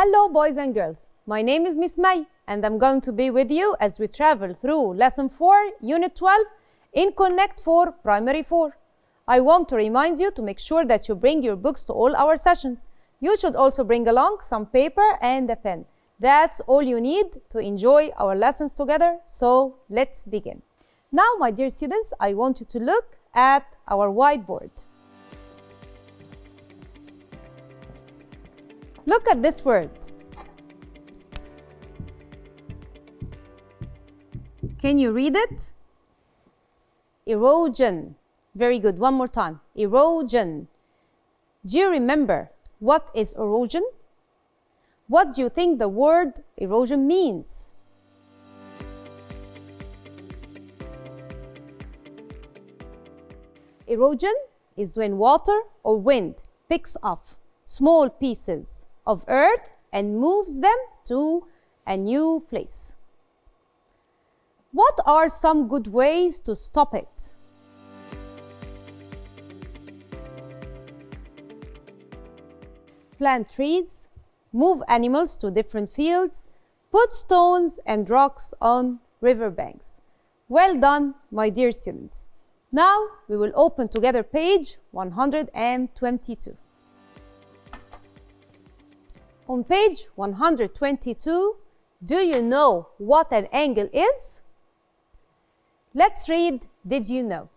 Hello boys and girls, my name is Miss May and I'm going to be with you as we travel through Lesson 4, Unit 12 in Connect for Primary 4. I want to remind you to make sure that you bring your books to all our sessions. You should also bring along some paper and a pen. That's all you need to enjoy our lessons together, so let's begin. Now, my dear students, I want you to look at our whiteboard. Look at this word. Can you read it? Erosion. Very good. One more time. Erosion. Do you remember what is erosion? What do you think the word erosion means? Erosion is when water or wind picks up small pieces of earth and moves them to a new place. What are some good ways to stop it? Plant trees, move animals to different fields, put stones and rocks on riverbanks. Well done, my dear students. Now we will open together page 122. On page 122, do you know what an angle is? Let's read Did you know?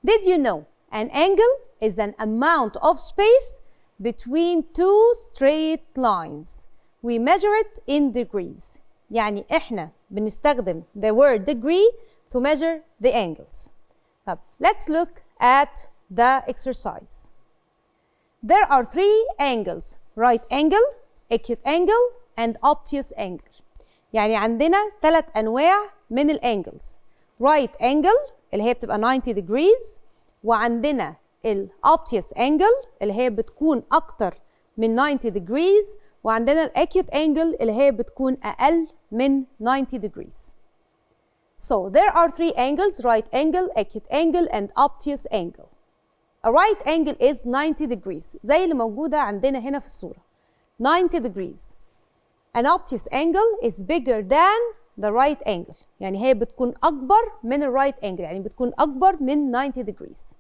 Did you know an angle is an amount of space between two straight lines. We measure it in degrees. يعني إحنا بنستخدم the word degree to measure the angles. Let's look at the exercise. There are three angles: right angle, acute angle, and obtuse angle. يعني عندنا 3 أنواع من الانجلز. right angle اللي هي بتبقى 90 degrees، وعندنا الobtuse angle اللي هي بتكون أكتر من 90 degrees، وعندنا الacute angle اللي هي بتكون أقل من 90 degrees. So there are three angles: right angle, acute angle, and obtuse angle. A right angle is 90 degrees زي اللي موجودة عندنا هنا في الصورة. 90 degrees. An obtuse angle is bigger than the right angle. يعني هي بتكون أكبر من ال right angle، يعني بتكون أكبر من 90 degrees.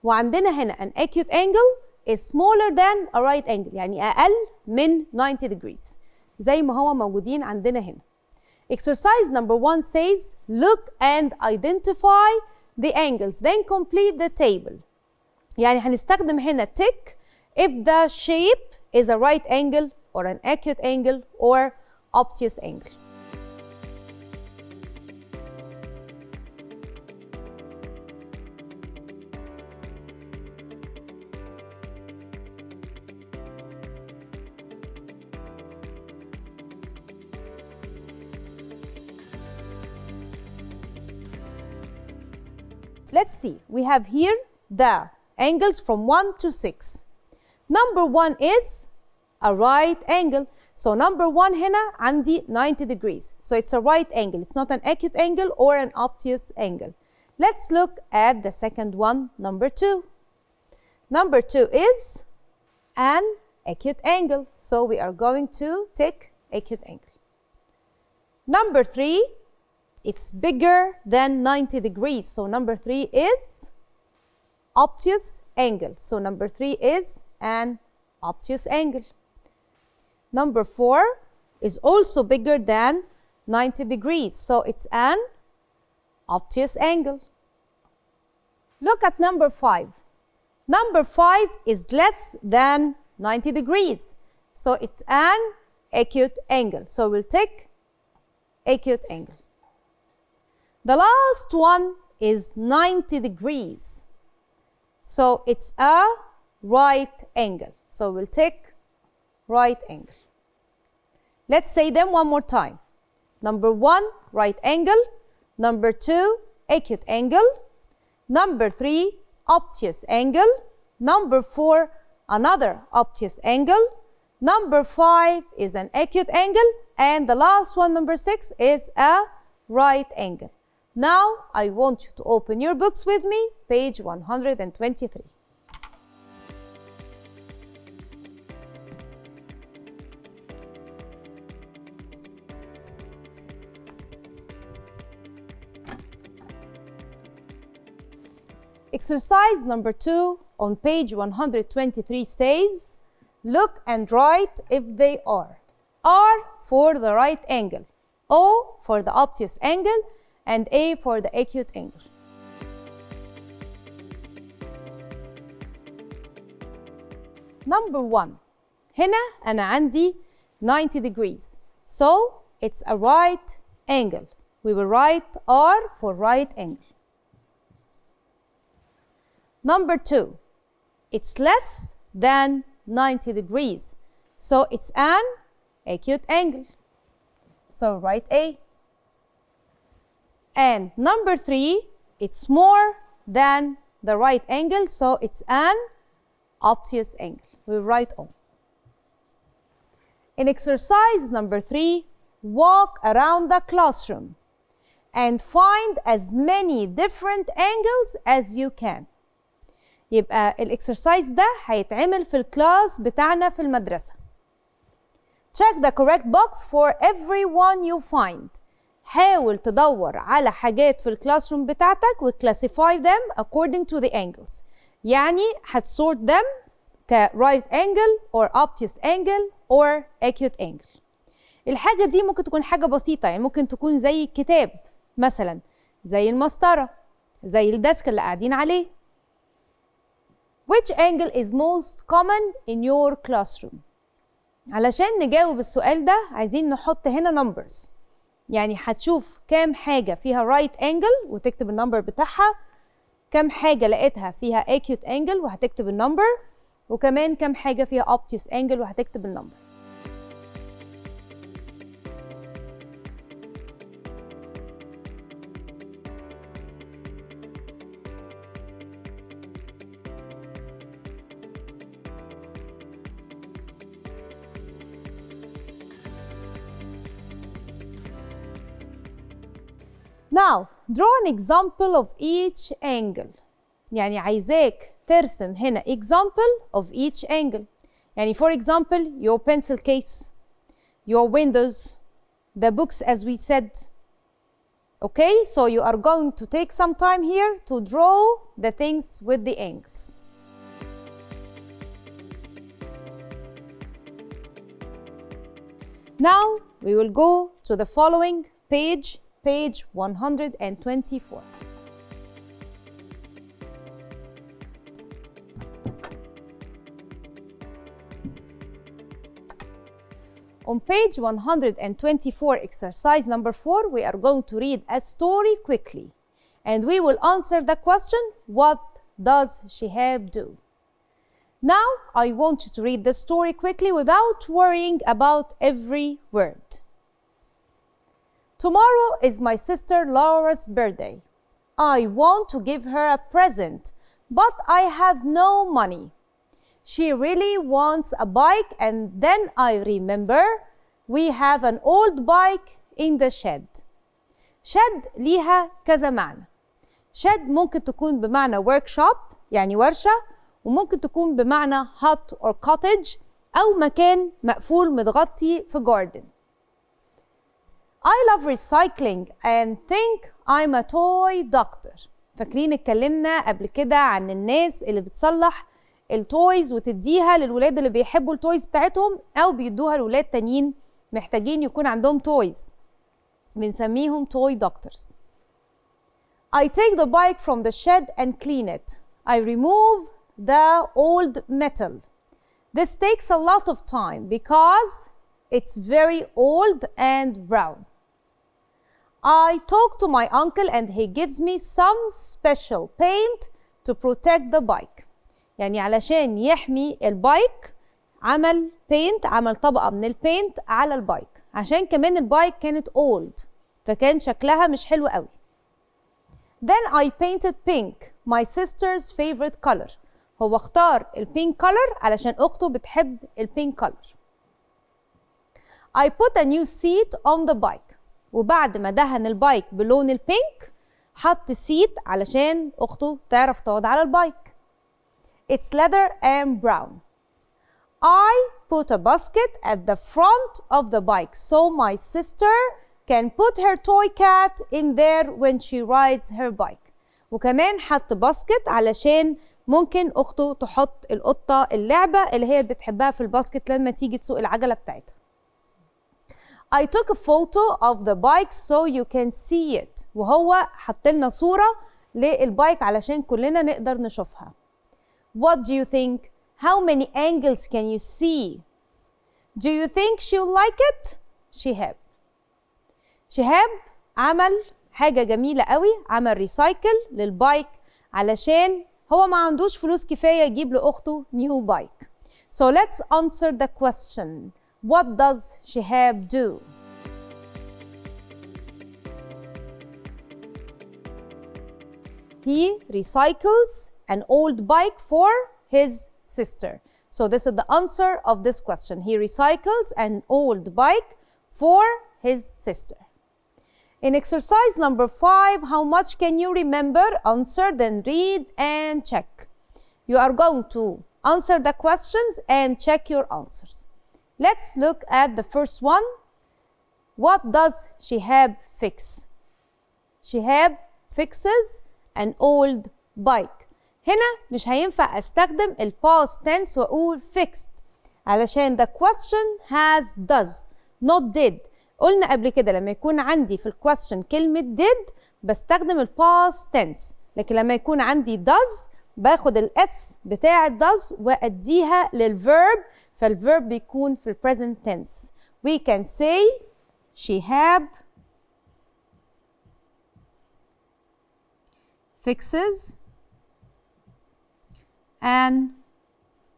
وعندنا هنا an acute angle is smaller than a right angle، يعني أقل من 90 degrees زي ما هو موجودين عندنا هنا. Exercise number 1 says, look and identify the angles, then complete the table. يعني هنستخدم هنا tick if the shape is a right angle or an acute angle or obtuse angle. Let's see, we have here the angles from 1 to 6. Number 1 is a right angle. So number 1 هنا عندي 90 degrees. So it's a right angle. It's not an acute angle or an obtuse angle. Let's look at the second one, number 2. Number 2 is an acute angle. So we are going to take acute angle. Number 3, it's bigger than 90 degrees. So number 3 is obtuse angle. So number 3 is an obtuse angle. Number 4 is also bigger than 90 degrees. So it's an obtuse angle. Look at number 5. Number 5 is less than 90 degrees. So it's an acute angle. So we'll take acute angle. The last one is 90 degrees. So it's a right angle. So we'll take right angle. Let's say them one more time. Number 1, right angle. Number 2, acute angle. Number 3, obtuse angle. Number 4, another obtuse angle. Number 5 is an acute angle. And the last one, number 6, is a right angle. Now, I want you to open your books with me, page 123. Exercise number 2 on page 123 says, look and write if they are. R for the right angle, O for the obtuse angle, and A for the acute angle. Number 1. هنا أنا عندي 90 degrees. So it's a right angle. We will write R for right angle. Number 2. It's less than 90 degrees. So it's an acute angle. So write A. And number 3. It's more than the right angle. So it's an obtuse angle. We write O. In exercise number 3, walk around the classroom and find as many different angles as you can. يبقى الاكسرسايز ده هيتعمل في الكلاس بتاعنا في المدرسة. Check the correct box for every one you find. حاول تدور على حاجات في الكلاسروم بتاعتك و classify them according to the angles. يعني هتسort them ك right angle or obtuse angle or acute angle. الحاجة دي ممكن تكون حاجة بسيطة، يعني ممكن تكون زي الكتاب مثلا، زي المسطرة، زي الديسك اللي قاعدين عليه. Which angle is most common in your classroom؟ علشان نجاوب السؤال ده عايزين نحط هنا numbers. يعني هتشوف كام حاجة فيها right angle وتكتب النمبر بتاعها، كام حاجة لقيتها فيها acute angle وهتكتب النمبر، وكمان كم حاجة فيها obtuse angle وهتكتب النمبر. Now, draw an example of each angle. يعني عايزاك ترسم هنا example of each angle. يعني for example, your pencil case, your windows, the books as we said. Okay, so you are going to take some time here to draw the things with the angles. Now we will go to the following page 124. On page 124, exercise number 4, we are going to read a story quickly. And we will answer the question, what does Shihab do? Now, I want you to read the story quickly without worrying about every word. Tomorrow is my sister Laura's birthday. I want to give her a present, but I have no money. She really wants a bike, and then I remember we have an old bike in the shed. Shed ليها كذا معنى. Shed ممكن تكون بمعنى workshop يعني ورشة، وممكن تكون بمعنى hut or cottage أو مكان مقفول متغطي في garden. I love recycling and think I'm a toy doctor. فاكرين اتكلمنا قبل كده عن الناس اللي بتصلح التويز وتديها للولاد اللي بيحبوا التويز بتاعتهم او بيدوها لولاد تانيين محتاجين يكون عندهم تويز. بنسميهم toy doctors. I take the bike from the shed and clean it. I remove the old metal. This takes a lot of time because it's very old and brown. I talk to my uncle and he gives me some special paint to protect the bike. يعني علشان يحمي البايك عمل paint، عمل طبقة من البينت على البايك عشان كمان البايك كانت old فكان شكلها مش حلو قوي. Then I painted pink, my sister's favorite color. هو اختار البينك color علشان أخته بتحب البينك color. I put a new seat on the bike. وبعد ما دهن البايك بلون البينك حط سيت علشان أخته تعرف تقعد على البايك. It's leather and brown. I put a basket at the front of the bike so my sister can put her toy cat in there when she rides her bike. وكمان حط باسكت علشان ممكن أخته تحط القطة اللعبة اللي هي بتحبها في الباسكت لما تيجي تسوق العجلة بتاعتها. I took a photo of the bike so you can see it. وهو حط لنا صورة للبايك علشان كلنا نقدر نشوفها. What do you think? How many angles can you see? Do you think she'll like it? شهاب عمل حاجة جميلة قوي، عمل ريسايكل للبايك علشان هو ما عندوش فلوس كفاية يجيب لأخته نيو بايك. So let's answer the question. What does شهاب do? He recycles an old bike for his sister. So this is the answer of this question. He recycles an old bike for his sister. In exercise number 5, how much can you remember? Answer, then read and check. You are going to answer the questions and check your answers. Let's look at the first one. What does Shihab fix? Shihab fixes an old bike. هنا مش هينفع استخدم ال past tense واقول fixed علشان the question has does not did. قلنا قبل كده لما يكون عندي في الكويستشن كلمة did بستخدم ال past tense، لكن لما يكون عندي does باخد ال s بتاع does وأديها للverb، فالverb بيكون في ال present tense. We can say Shihab fixes an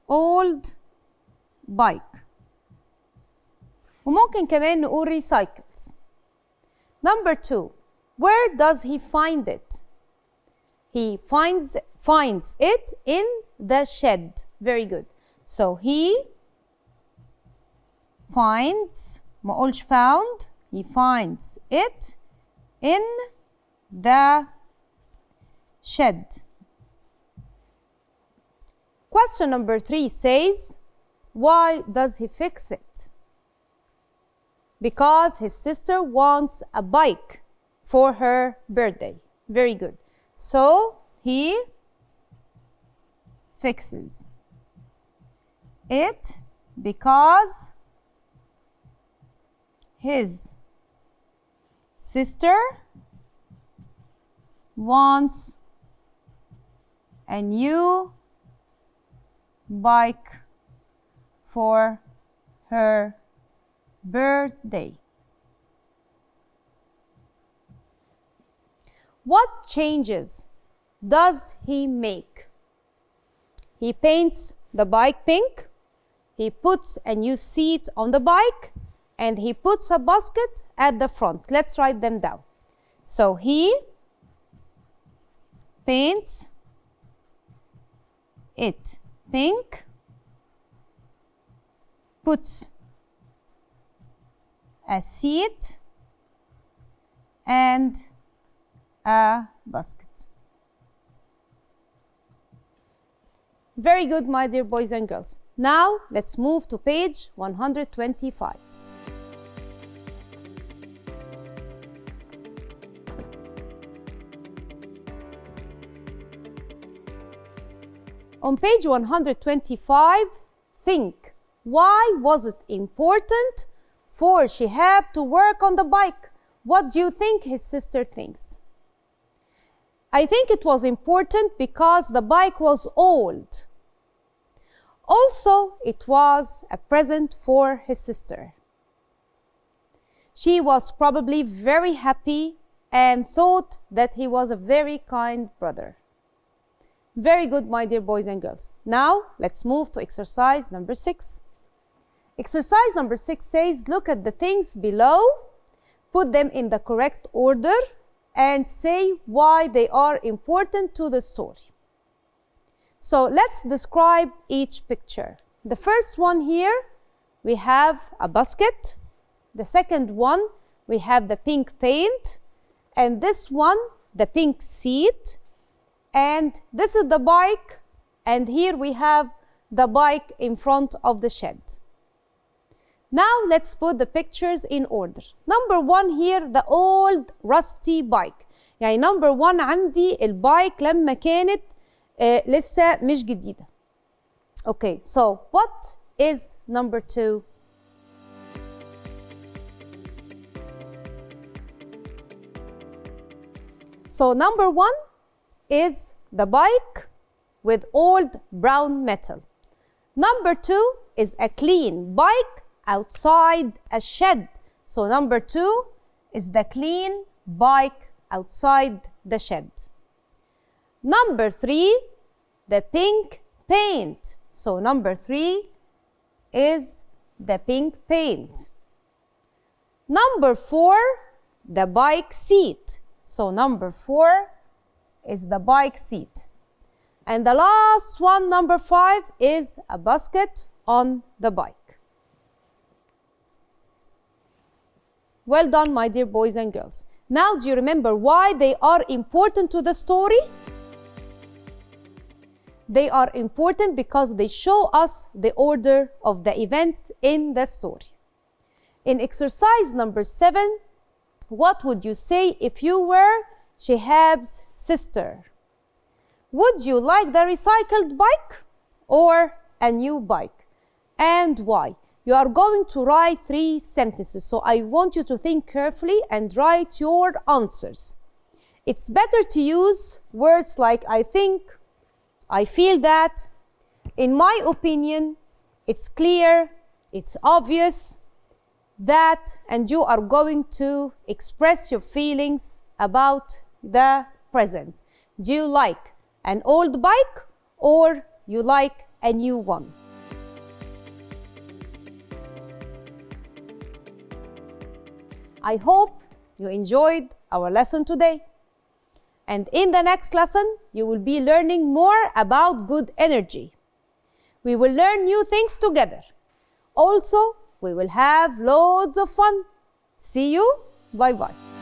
old bike. وممكن كمان نقول recycles. Number 2, where does he find it? He finds it in the shed. Very good. So he finds, ما قولش found, he finds it in the shed. Question number 3 says, why does he fix it? Because his sister wants a bike for her birthday. Very good. So he fixes it because his sister wants a new bike for her birthday. What changes does he make? He paints the bike pink, he puts a new seat on the bike, and he puts a basket at the front. Let's write them down. So he paints it pink, puts a seat and a basket. Very good, my dear boys and girls. Now let's move to page 125. On page 125, think, why was it important for Shihab to work on the bike? What do you think his sister thinks? I think it was important because the bike was old. Also, it was a present for his sister. She was probably very happy and thought that he was a very kind brother. Very good, my dear boys and girls. Now, let's move to exercise number 6. Exercise number 6 says, look at the things below, put them in the correct order, and say why they are important to the story. So let's describe each picture. The first one here, we have a basket. The second one, we have the pink paint. And this one, the pink seat. And this is the bike. And here we have the bike in front of the shed. Now let's put the pictures in order. Number 1 here, the old rusty bike. يعني number 1 عندي البايك لما كانت لسه مش جديدة. Okay, so what is number 2? So number 1 is the bike with old brown metal. Number 2 is a clean bike outside a shed. So number 2 is the clean bike outside the shed. Number 3, the pink paint. So number 3 is the pink paint. Number 4, the bike seat. So number 4 is the bike seat. And the last one, number 5, is a basket on the bike. Well done, my dear boys and girls. Now, do you remember why they are important to the story? They are important because they show us the order of the events in the story. In exercise number 7, what would you say if you were Shihab's sister? Would you like the recycled bike or a new bike? And why? You are going to write 3 sentences, so I want you to think carefully and write your answers. It's better to use words like I think, I feel that, in my opinion, it's clear, it's obvious, that, and you are going to express your feelings about the present. Do you like an old bike or you like a new one? I hope you enjoyed our lesson today. And in the next lesson, you will be learning more about good energy. We will learn new things together. Also, we will have loads of fun. See you. Bye-bye.